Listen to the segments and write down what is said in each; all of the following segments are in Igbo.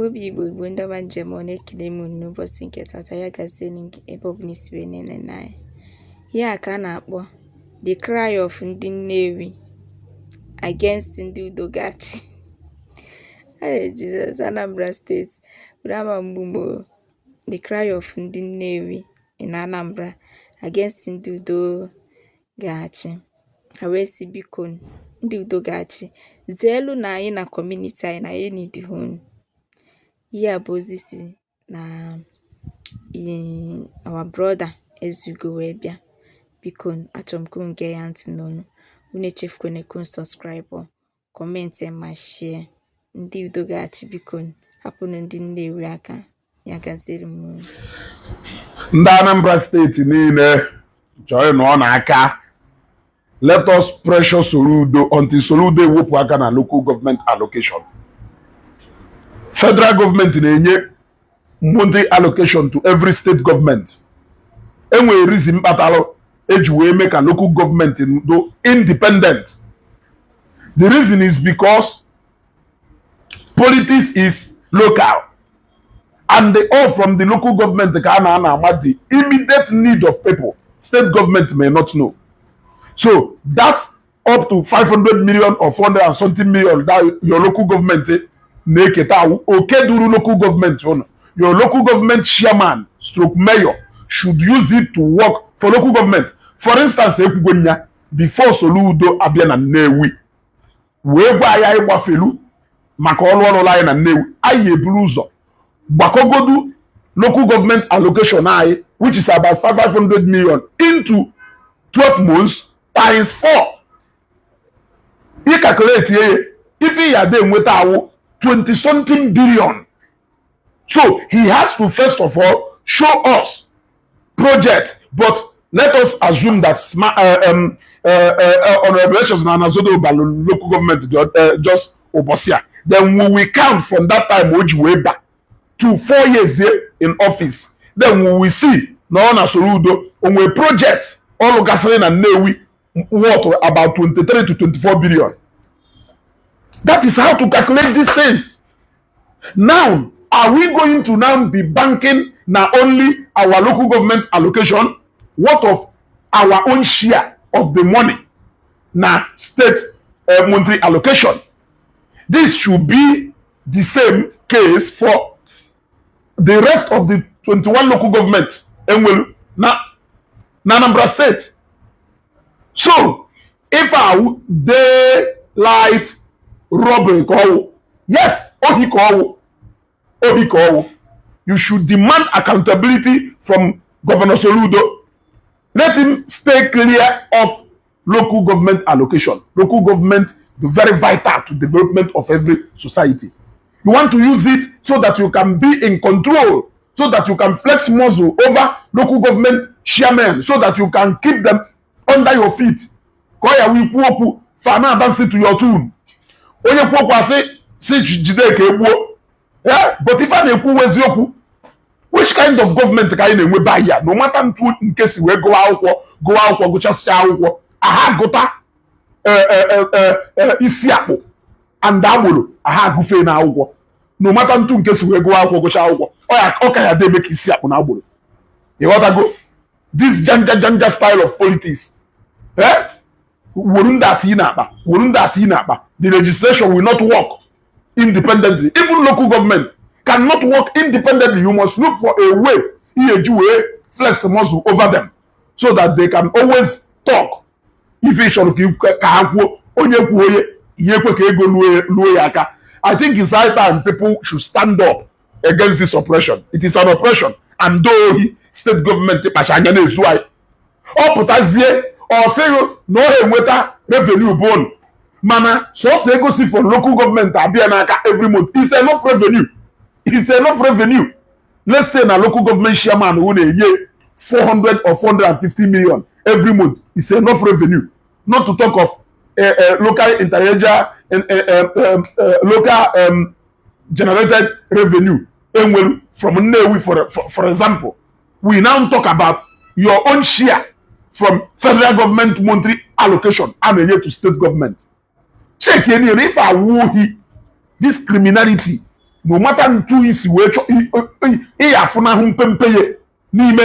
Obi Igbo ndọma njem ọ na-ekele m n'ụbọchị nke tata ya gazienụ gị ebe ọ bụla isi wee na-enene anyị. Ihe a ka a na-akpọ the cry of ndị Nnewi against ndị udo ga-achị. Jesus, Anambra State, Rama Mgbumbo, the cry of ndị Nnewi in Anambra against ndị udo ga-achị. Ha wee sị biko ndị udo ga-achị zeelu na anyị na community anyị na anyị need home. Ihe a bụ ozi si na our brother Ezugo wee bịa. Biko achọrọ m ka unu gee ya ntị n'onu. Unu echefukwana ka unu subscribe, comment ma share. Ndị udo ga-achị biko hapụnụ ndị Nnewi aka. Ya gaziere m unu. Ndị Anambra steeti niile chọrọ na ọ na-aka. Let us pressure Soludo until Soludo ewepụ aka na local government allocation. Federal government na-enye monthly allocation to every state government. Enwere reason kpatalụ eji wee mee ka local government do independent. The reason is because politics is local and all from the local government ka a na-ama the immediate need of people. State government may not know. So that up to 500 million or 400 and something million that your local government local government, your local government chairman stroke mayor should use it to work for local government. For instance, before Soludo abịa na Nnewi wee gwa ya ịgbafelu maka ọrụ anyị na Nnewi, anyị eburu ụzọ gbakogodu local government allocation anyị, which is about 500 million into 12 months times 4. You calculate here, if he had then with our 20 something billion. So he has to first of all show us project, but let us assume that on regulations na Soludo local government just obosia. Then we will count from that time which way back to 4 years here in office. Then we will see now na Soludo on a project all gasoline and Nnewi worth about 23 to 24 billion. That is how to calculate these things. Now, are we going to now be banking not only our local government allocation, what of our own share of the money, now state monthly allocation? This should be the same case for the rest of the 21 local government in Anambra State. So, if our daylight robbery call, yes, you should demand accountability from Governor Soludo. Let him stay clear of local government allocation. Local government is very vital to development of every society. You want to use it so that you can be in control, so that you can flex muscle over local government chairmen, so that you can keep them under your feet. Koya we puopu fana advance to your tune. Onye puopu ase si jide ka egbuo. Yeah, but if I na-ekwu weziokwu, which kind of government ka anyị na-enwe ba ya? No matter ntu nke si wee gụwa akwụkwọ gụchasịa akwụkwọ, aha gụta isi akpụ and agboro aha agụfe na akwụkwọ. No matter ntu nke si wee gụwa akwụkwọ gụcha akwụkwọ, ọ ka ya debe ka isi akpụ na agboro. You want to go? This janja style of politics. Eh? The legislation will not work independently. Even local government cannot work independently. You must look for a way, flex muscle over them, so that they can always talk. If I think it's high time people should stand up against this oppression. It is an oppression, and though state government or say no enweta revenue bone mana so say go see for local government abia na aka every month. It's enough revenue. Let's say na local government chairman who na-enye 400 or 450 million every month. It's enough revenue, not to talk of local inter-area local generated revenue from Nnewi, for example. We now talk about your own share from federal government monthly allocation and to state government. Check any if I woo this criminality no matter ntu isi wee chọ ịya afụnahụ mpempe ya n'ime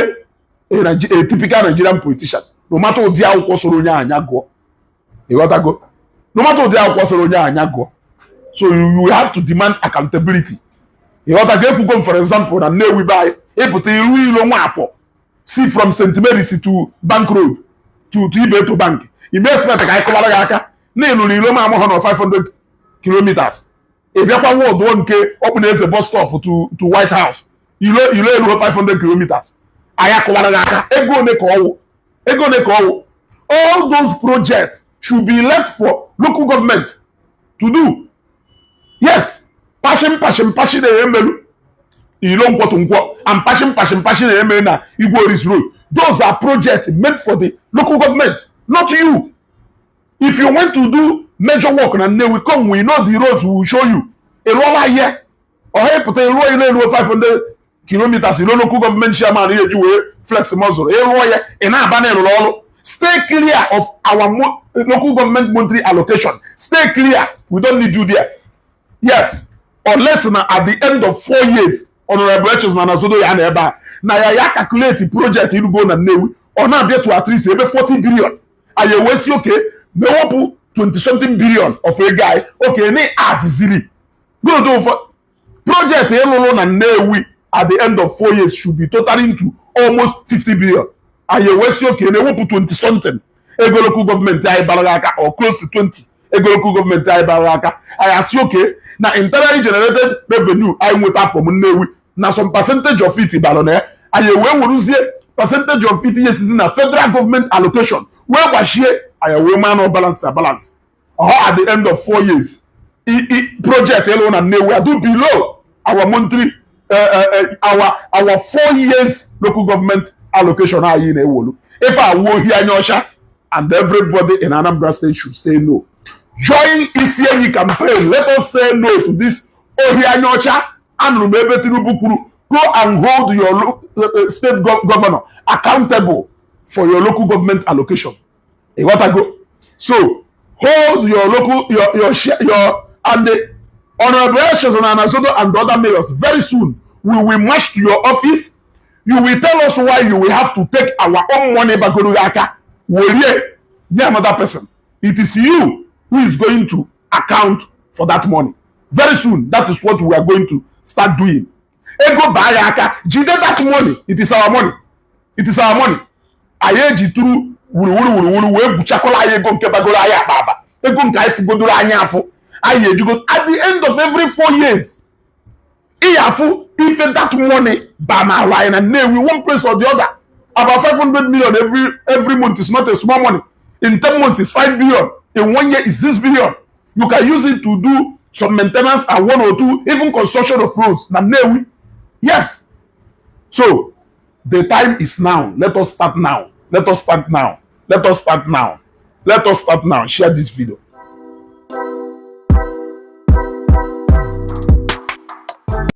a typical Nigerian politician, no matter ụdị akwụkwọ soro onye anya gụọ, ịghọtago, no matter ụdị akwụkwọ soro onye anya gụọ. So you have to demand accountability. ịghọtago, ekwugo m for example na Nnewi be anyị ịpụta iru ilo nwa afọ si from St. Mary's to Bank Road to Ibeto Bank, ime expect ka anyị kụwara gị aka na ịlụrụ ilo ma amụghọ na 500 kilometers, ị bịakwa wọdụ nke ọ bụ na eze bus stop to White House, ilo eruo 500 kilometers, anyị akụwara gị aka. Ego one ka ọwụ, ego one ka ọwụ. All those projects should be left for local government to do. Yes, passion na-emelu ilo nkwọtụ nkwọ, and passion na-emelu na Igwe Oris Road. Those are projects meant for the local government, not you. If you want to do major work na Nnewi, come, we know the roads, we will show you. Ịrụọla ihe ọha ịpụta ịrụọ ile eruo 500 kilometers, ilo local government chairman ihe ji wee flex muscle ịrụọ ya, ị na-aba na ịrụrụ ọrụ. Stay clear of our local government monthly allocation. Stay clear, we don't need you there. Yes, unless na at the end of 4 years honorable elections na Soludo ya na ebe a na ya calculate project irugo na Nnewi, ọ na-abịa to at least ebe 40 billion. Anyị ewesi oke mewepụ 20 something billion of a guy, okay, ni art zili. Go to for project ịlụrụ na Nnewi at the end of 4 years should be totaling to almost 50 billion. Anyị ewesi oke na-ewepụ 20 something ego local government anyị bara aka, or close to 20 ego local government anyị bara aka. Anyị asị oke na internally generated revenue anyị nweta from Nnewi na some percentage of it bara na ya, anyị wee weruzie percentage of it yesizi na federal government allocation wee gbachie, anyị wee manụ balance at the end of 4 years project ịlụ na Nnewi do below our monthly our 4 years local government allocation anyị na-ewolu. If I wo here anya ọcha, and everybody in Anambra State should say no. Join Isienyi campaign. Let us say no to this ohi anya ọcha. Anụrụ m ebe Tinubu kwuru, go and hold your state governor accountable for your local government allocation. You got to go. So hold your local your and the honorable elections on Soludo and the other mayors very soon. We will march to your office. You will tell us why you will have to take our own money back to Yaka. Will be another person. It is you who is going to account for that money. Very soon, that is what we are going to start doing. Ego ba Yaka, jide that money. It is our money. It is our money. Ayeji turu wuru wee buchakola anyị ego nke bagoro anyị akpa ego nke anyị fugodoro anyị afụ anyị ejugo at the end of every 4 years. Iyafu if that money by my line and Nnewi one place or the other, about 500 million every month is not a small money. In 10 months is 5 billion. In 1 year is 6 billion. You can use it to do some maintenance and 1 or 2, even construction of roads. Na Nnewi, yes. So the time is now. Let us start now. Let us start now. Let us start now. Let us start now. Share this video.